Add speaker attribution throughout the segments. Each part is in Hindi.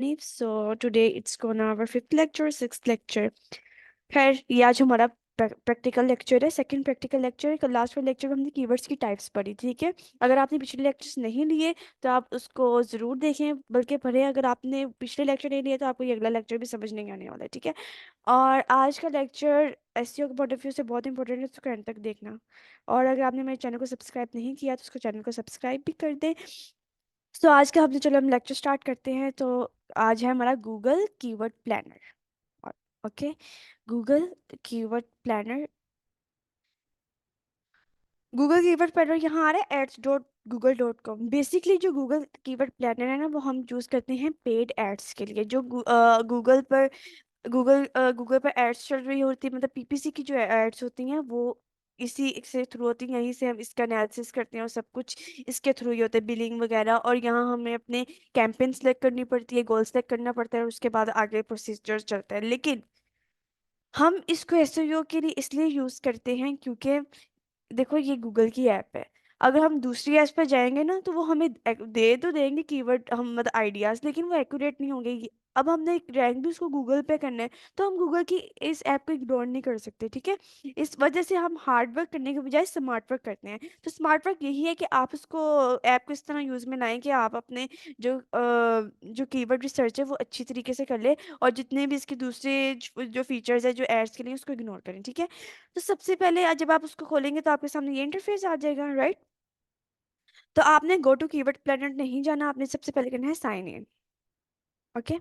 Speaker 1: So today it's gonna our fifth lecture, sixth lecture. खैर ये आज हमारा प्रैक्टिकल लेक्चर है, सेकंड प्रैक्टिकल लेक्चर। लास्ट वाले लेक्चर में हमने कीवर्ड्स की टाइप्स पढ़ी, ठीक है। अगर आपने पिछले लेक्चर्स नहीं लिए तो आप उसको ज़रूर देखें, बल्कि पढ़ें। अगर आपने पिछले लेक्चर नहीं लिए तो आपको ये अगला लेक्चर भी समझ नहीं आने वाला है, ठीक है। और आज का लेक्चर एसईओ के पॉइंट ऑफ व्यू से बहुत इंपॉर्टेंट है, उसको एंड तक देखना। और अगर आपने मेरे चैनल को सब्सक्राइब नहीं किया तो उसको चैनल को सब्सक्राइब भी कर दें। तो आज का चलो हम लेक्चर स्टार्ट करते हैं। तो आज है हमारा Google keyword planner. Okay, Google keyword planner. Google keyword planner यहाँ आ रहा है ads.google.com। बेसिकली जो गूगल कीवर्ड प्लानर है ना, वो हम यूज़ करते हैं पेड एड्स के लिए। जो गूगल पर गूगल पर एड्स चल रही होती है, मतलब पीपीसी की जो एड्स होती हैं वो इसी से थ्रू होती हैं। यहीं से हम इसका एनालिसिस करते हैं और सब कुछ इसके थ्रू ही होता है, बिलिंग वगैरह। और यहाँ हमें अपने कैंपेन सेलेक्ट करनी पड़ती है, गोल सेलेक्ट करना पड़ता है, और उसके बाद आगे प्रोसीजर चलता है। लेकिन हम इसको एसईओ के लिए इसलिए यूज़ करते हैं क्योंकि देखो ये गूगल की ऐप है। अगर हम दूसरी ऐप पर जाएंगे ना तो वो हमें दे तो देंगे कीवर्ड, हम मतलब आइडियाज, लेकिन वो एक्यूरेट नहीं होंगे। अब हमने रैंक भी उसको गूगल पे करना है, तो हम गूगल की इस ऐप को इग्नोर नहीं कर सकते, ठीक है। इस वजह से हम हार्ड वर्क करने के बजाय स्मार्ट वर्क करते हैं। तो स्मार्ट वर्क यही है कि आप उसको ऐप को इस तरह यूज में लाएं कि आप अपने जो कीवर्ड रिसर्च है वो अच्छी तरीके से कर ले, और जितने भी इसके दूसरे जो फीचर्स है जो एड्स के लिए, उसको इग्नोर करें, ठीक है। तो सबसे पहले जब आप उसको खोलेंगे तो आपके सामने ये इंटरफेस आ जाएगा, राइट। तो आपने गो टू कीवर्ड प्लेनेट नहीं जाना, आपने सबसे पहले करना है sign in. Okay,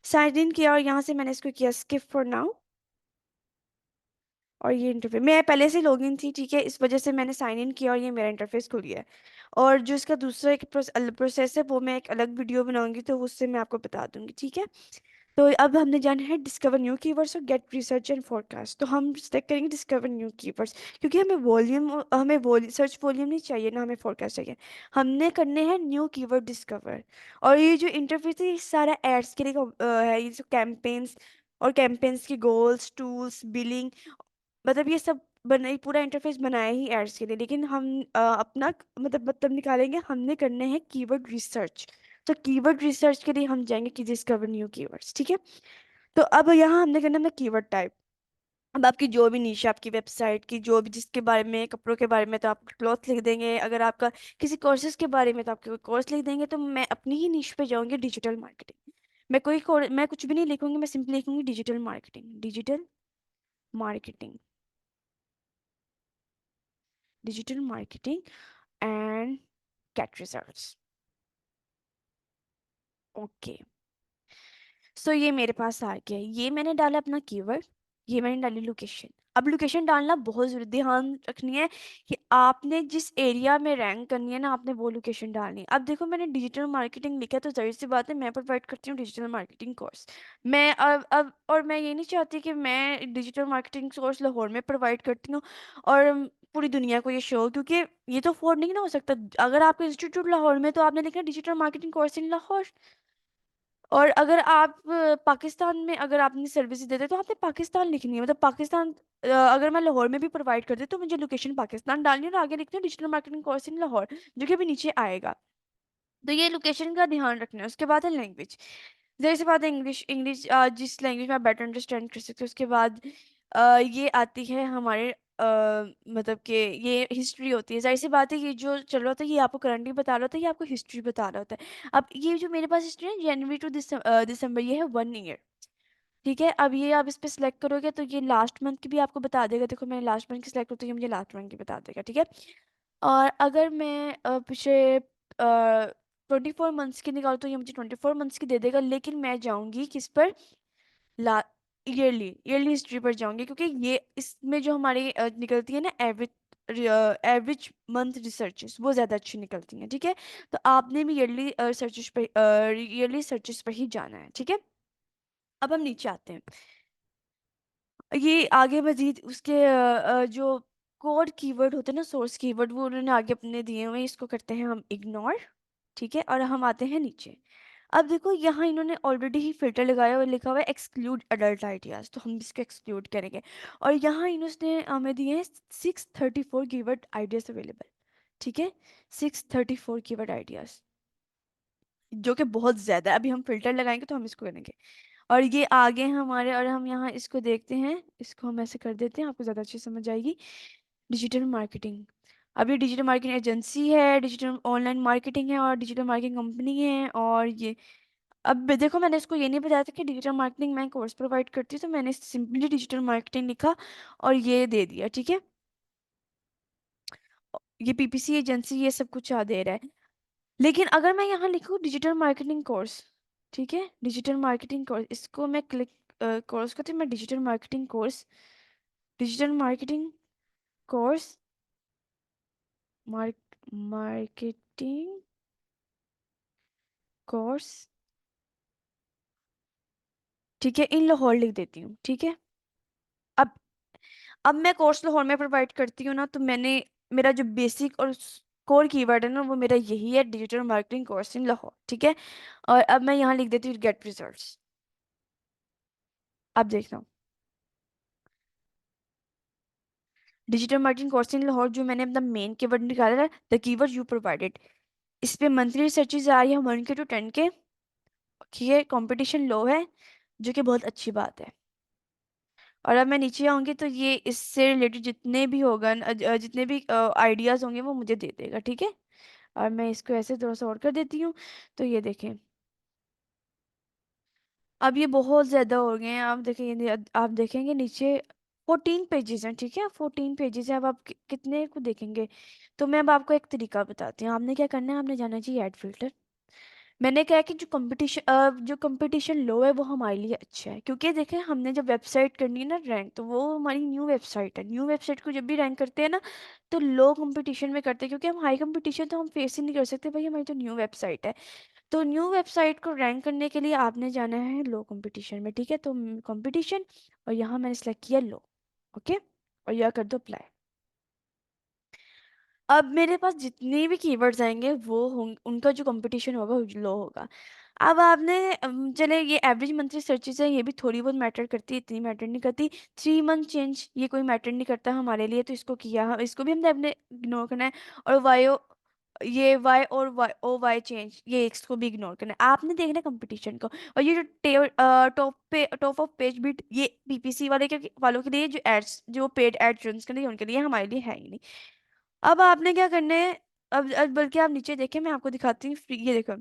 Speaker 1: sign in किया और यहाँ से मैंने इसको किया स्किप फॉर नाउ। और ये इंटरफेस, मैं पहले से लॉगिन थी, ठीक है, इस वजह से मैंने साइन इन किया और ये मेरा इंटरफेस खुल गया है। और जो इसका दूसरा एक प्रोसेस है वो मैं एक अलग वीडियो बनाऊंगी, तो उससे मैं आपको बता दूंगी, ठीक है। तो अब हमने जाना है डिस्कवर न्यू कीवर्ड्स और गेट रिसर्च एंड फोरकास्ट। तो हम सिलेक्ट करेंगे डिस्कवर न्यू कीवर्ड्स, क्योंकि हमें सर्च वॉल्यूम नहीं चाहिए ना, हमें फोरकास्ट चाहिए। हमने करने हैं न्यू कीवर्ड डिस्कवर। और ये जो इंटरफेस है ये सारा एड्स के लिए है। ये जो कैंपेन्स और कैंपेन्स की गोल्स, टूल्स, बिलिंग, मतलब ये सब बना, ये पूरा इंटरफेस बनाया ही एड्स के लिए। लेकिन हम अपना मतलब निकालेंगे, हमने करने हैं कीवर्ड रिसर्च। तो कीवर्ड रिसर्च के लिए हम जाएंगे कि डिस्कवर न्यू कीवर्ड्स, ठीक है। तो अब यहाँ हमने करना है कीवर्ड टाइप। अब आपकी जो भी नीश है, आपकी वेबसाइट की जो भी, जिसके बारे में, कपड़ों के बारे में तो आप क्लॉथ लिख देंगे। अगर आपका किसी कोर्सेज के बारे में तो आप कोर्स लिख देंगे। तो मैं अपनी ही नीश पे जाऊंगी, डिजिटल मार्केटिंग। मैं कुछ भी नहीं लिखूंगी, मैं सिंपली लिखूंगी digital marketing, digital marketing, digital marketing and get results. Okay, so ये मेरे पास आ गया। ये मैंने डाला अपना कीवर्ड, ये मैंने डाली लोकेशन। अब लोकेशन डालना बहुत जरूरी, ध्यान रखनी है कि आपने जिस एरिया में रैंक करनी है ना, आपने वो लोकेशन डालनी है। अब देखो मैंने डिजिटल मार्केटिंग लिखा है, तो जाहिर सी बात है मैं प्रोवाइड करती हूँ डिजिटल मार्केटिंग कोर्स। मैं अब और मैं ये नहीं चाहती कि मैं डिजिटल मार्केटिंग कोर्स लाहौर में प्रोवाइड करती हूँ और पूरी दुनिया को ये शो, क्योंकि ये तो अफोर्ड नहीं ना हो सकता। अगर आपका इंस्टीट्यूट लाहौर में तो आपने लिखना digital marketing course in Lahore. और अगर आप पाकिस्तान में अगर आपने सर्विस देते तो आपने पाकिस्तान लिखनी है, मतलब पाकिस्तान। अगर मैं लाहौर में भी प्रोवाइड करती तो मुझे लोकेशन पाकिस्तान डालनी है और आगे लिखना digital marketing course in Lahore, जो कि अभी नीचे आएगा। तो ये लोकेशन का ध्यान रखना है। उसके बाद है लैंग्वेज। जैसे बात है इंग्लिश, जिस लैंग्वेज में आप बेटर अंडरस्टैंड कर सकते हो। उसके बाद ये आती है हमारे मतलब कि ये हिस्ट्री होती है। जाहिर सी बात है, ये जो चल रहा होता है ये आपको करंटली बता रहा होता है, ये आपको हिस्ट्री बता रहा होता है। अब ये जो मेरे पास हिस्ट्री है जनवरी टू दिसंबर, ये है 1 ईयर, ठीक है। अब ये आप इस पे सिलेक्ट करोगे तो ये लास्ट मंथ की भी आपको बता देगा। देखो मैंने लास्ट मंथ की सिलेक्ट होती है, मुझे लास्ट मंथ की बता देगा, ठीक है। और अगर मैं पिछले 24 मंथ्स की निकालूँ तो ये मुझे 24 मंथ्स की दे देगा। लेकिन मैं जाऊंगी किस पर, ला ईयरली ईयरली हिस्ट्री पर जाऊंगी, क्योंकि ये इसमें जो हमारी निकलती है ना एवरेज मंथ रिसर्चेस, वो ज़्यादा अच्छी निकलती हैं, ठीक है। तो आपने भी ईयरली सर्चेस पर ही जाना है, ठीक है। अब हम नीचे आते हैं। ये आगे मजीद उसके जो कोड कीवर्ड होते हैं ना, सोर्स कीवर्ड, वो उन्होंने आगे अपने दिए हुए हैं, इसको करते हैं हम इग्नोर, ठीक है। और हम आते हैं नीचे। अब देखो यहाँ इन्होंने ऑलरेडी ही फिल्टर लगाया और लिखा हुआ है एक्सक्लूड अडल्ट आइडियाज, तो हम इसको एक्सक्लूड करेंगे। और यहाँ इन्होंने हमें दिए हैं 634 कीवर्ड आइडियाज अवेलेबल, ठीक है। 634 कीवर्ड आइडियाज, जो कि बहुत ज्यादा है। अभी हम फिल्टर लगाएंगे तो हम इसको करेंगे। और ये आगे हैं हमारे, और हम यहाँ इसको देखते हैं, इसको हम ऐसे कर देते हैं, आपको ज़्यादा अच्छी समझ आएगी। Digital marketing. अब ये डिजिटल मार्केटिंग एजेंसी है, डिजिटल ऑनलाइन मार्केटिंग है, और डिजिटल मार्केटिंग कंपनी है। और ये, अब देखो मैंने इसको ये नहीं बताया था कि डिजिटल मार्केटिंग मैं कोर्स प्रोवाइड करती हूँ, तो मैंने सिंपली डिजिटल मार्केटिंग लिखा और ये दे दिया, ठीक है। ये पीपीसी एजेंसी ये सब कुछ आ दे रहा है। लेकिन अगर मैं यहाँ लिखूँ डिजिटल मार्केटिंग कोर्स, ठीक है, डिजिटल मार्केटिंग कोर्स, इसको मैं क्लिक कोर्स करती हूँ, मैं digital marketing course, digital marketing course, marketing course, ठीक है, इन लाहौर लिख देती हूँ, ठीक है। अब अब मैं कोर्स लाहौर में प्रोवाइड करती हूँ ना, तो मैंने, मेरा जो बेसिक और कोर कीवर्ड है ना, वो मेरा यही है, digital marketing course in Lahore, ठीक है। और अब मैं यहाँ लिख देती हूँ गेट रिजल्ट्स। अब देखना, digital marketing course in Lahore जो मैंने अपना मेन कीवर्ड निकाला है, द कीवर्ड यू प्रोवाइडेड, इस पे मंथली सर्चेज आ रही है 1 के to 10 के, ठीक है, कंपटीशन लो है, जो कि बहुत अच्छी बात है। और अब मैं नीचे आऊंगी तो ये इससे रिलेटेड जितने भी होगा जितने भी आइडियाज होंगे वो मुझे दे देगा, ठीक है। और मैं इसको ऐसे थोड़ा सा और कर देती हूँ, तो ये देखें, अब ये बहुत ज्यादा हो गए हैं। आप देखें, आप देखेंगे नीचे 14 पेजेस हैं, ठीक है, 14 पेजेस है। अब आप कितने को देखेंगे। तो मैं अब आपको एक तरीका बताती हूँ, आपने क्या करना है, आपने जाना चाहिए ऐड फिल्टर। मैंने कहा कि जो कंपटीशन लो है वो हमारे लिए अच्छा है, क्योंकि देखें हमने जब वेबसाइट करनी है ना रैंक, तो वो हमारी न्यू वेबसाइट है, न्यू वेबसाइट को जब भी रैंक करते हैं ना, तो लो कंपटीशन में करते हैं, क्योंकि हम हाई कंपटीशन तो हम फेस ही नहीं कर सकते भाई, हमारी तो न्यू वेबसाइट है। तो न्यू वेबसाइट को रैंक करने के लिए आपने जाना है लो कंपटीशन में, ठीक है। तो कंपटीशन, और यहाँ मैंने सेलेक्ट किया लो, ओके, और यह कर दो अप्लाई। अब मेरे पास जितने भी कीवर्ड्स आएंगे वो होंगे, उनका जो कंपटीशन होगा वो लो होगा। अब आपने चले, ये एवरेज मंथली सर्चेस है, ये भी थोड़ी बहुत मैटर करती है, इतनी मैटर नहीं करती। 3 मंथ चेंज ये कोई मैटर नहीं करता हमारे लिए, तो इसको किया, इसको भी हमने अपने इग्नोर करना है। और ये वाई और वाई ओ वाई चेंज, ये इसको भी इग्नोर करना है, आपने देखना है कंपटीशन को। और ये जो टॉप ऑफ पेज बिट, ये पीपीसी वाले के वालों के लिए, जो एड्स, जो पेड एड रन के लिए, उनके लिए, हमारे लिए है ही नहीं। अब आपने क्या करना है, अब बल्कि आप नीचे देखें, मैं आपको दिखाती हूँ फ्री, ये देखो,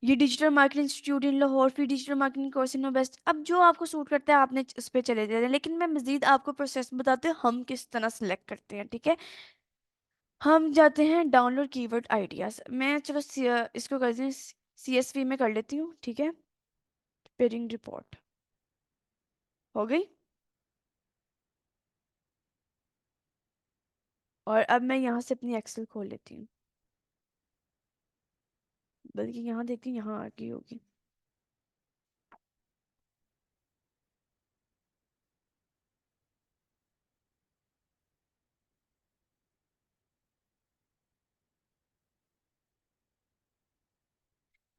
Speaker 1: ये digital marketing institute in Lahore, free digital marketing course in best. अब जो आपको सूट करता है आपने उस पर चले जाते हैं, लेकिन मैं मजीद आपको प्रोसेस बताते हैं हम किस तरह सेलेक्ट करते हैं, ठीक है। हम जाते हैं डाउनलोड कीवर्ड आइडियाज, मैं चलो इसको करते हैं, CSV में कर लेती हूँ, ठीक है। पेयरिंग रिपोर्ट हो गई। और अब मैं यहाँ से अपनी एक्सेल खोल लेती हूँ, बल्कि यहाँ देखती हूँ, यहाँ आ गई होगी।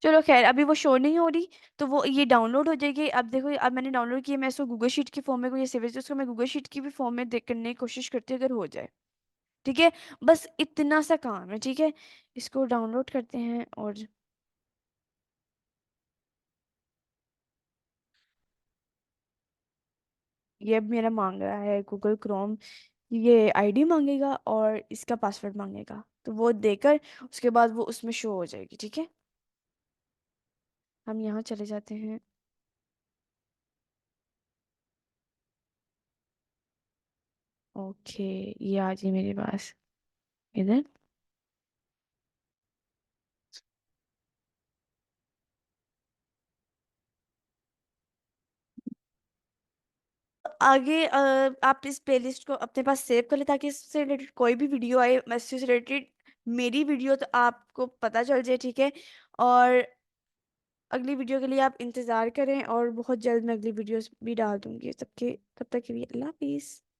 Speaker 1: चलो खैर, अभी वो शो नहीं हो रही, तो वो ये डाउनलोड हो जाएगी। अब देखो, अब मैंने डाउनलोड किया, मैं इसको गूगल शीट की फॉर्म में को ये सेव है, तो इसको मैं गूगल शीट की भी फॉर्म में देख करने की कोशिश करती हूँ, अगर हो जाए, ठीक है। बस इतना सा काम है, ठीक है। इसको डाउनलोड करते हैं, और ये अब मेरा मांग रहा है गूगल क्रोम, ये आईडी मांगेगा और इसका पासवर्ड मांगेगा, तो वो देकर उसके बाद वो उसमें शो हो जाएगी, ठीक है। हम यहाँ चले जाते हैं, ओके, ये आ जाए मेरे पास इधर। आगे आप इस प्लेलिस्ट को अपने पास सेव कर ले, ताकि इससे रिलेटेड कोई भी वीडियो आए, इससे रिलेटेड मेरी वीडियो, तो आपको पता चल जाए, ठीक है। और अगली वीडियो के लिए आप इंतज़ार करें, और बहुत जल्द मैं अगली वीडियोस भी डाल दूंगी सबके। तब तक के लिए अल्लाह हाफिज़।